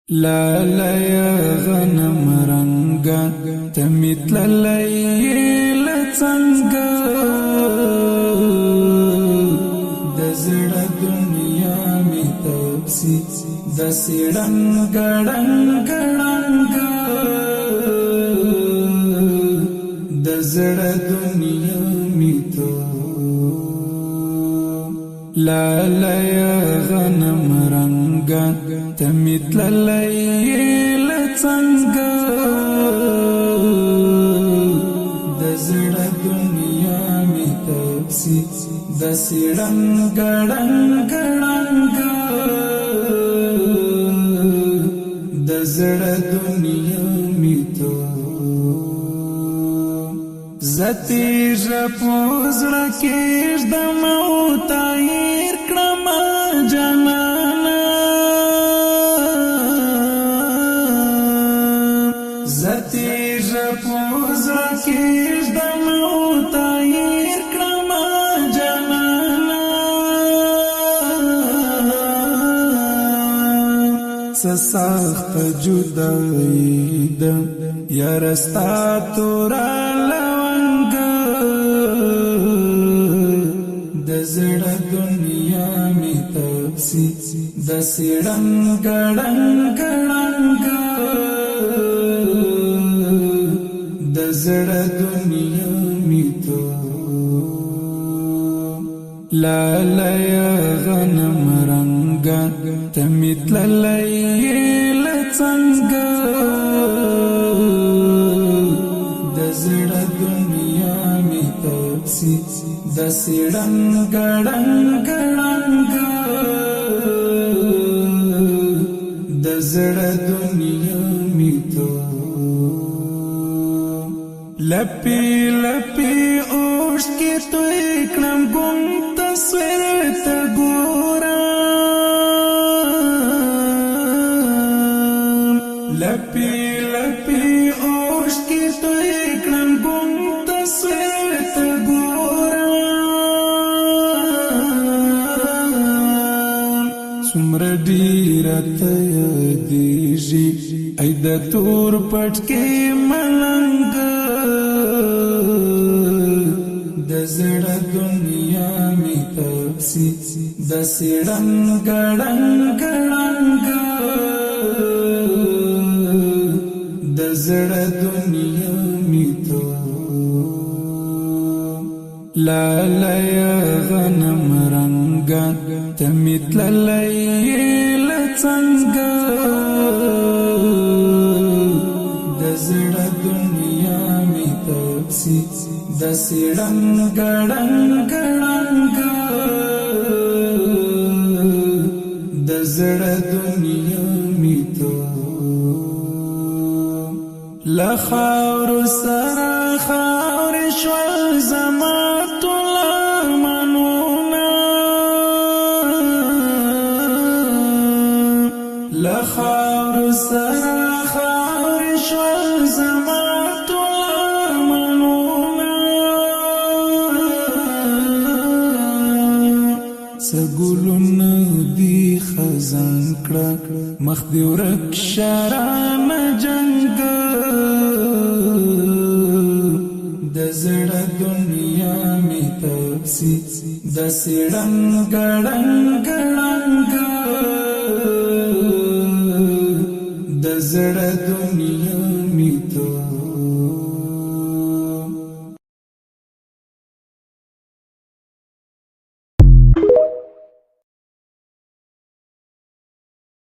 لا لا يا غنم رنگا تمثل الليل څنګه د زړه دنیا می تپسی د سړنګ ګړنګ د زړه دنیا می تو لا لا يا غنم رنگا تمثل الليل څنګه د زړه دنیا می تپسی د سړنګ ګړنګ د زړه دنیا می تو زتی ژپوز رکیش د موت ایر کړم جانانا زتی ژپوز رکیش د موت ایر کړم جانانا سخت جدائی ده یارستا تورا د زړه دنیا می تپسی د سړنګ ګړنګ د زړه دنیا می تو لا لا یا غنم رنگا تمثل الليل څنګه د زړه دنیا می تپسی د سړنګ ګړنګ د زړه دنیا می تو لپی لپی اوش کی تو کړم ګم تصویر ته ګورم لپی لپی اوش کی تو کړم ګم تصویر ته څومره ډیر ته یادېږي ای د تور پټ کې ملنګ د زړه دنیا می تپسی د سړنګ ګړنګ د زړه دنیا می تو لا لا یا غنم رنگا تمثل الليل څنګه د زړه دنیا می تپسی د سړنګ ګړنګ د زړه دنیا می تو لا خاور سره خاور شول زما لخاور سره خاور شول زما ټول منونه سګلونه دی خزان کړه مخ دی ورک شران جنگ د زړه دنیا می تپسی د سړنګ ګړنګ د زړه دنیا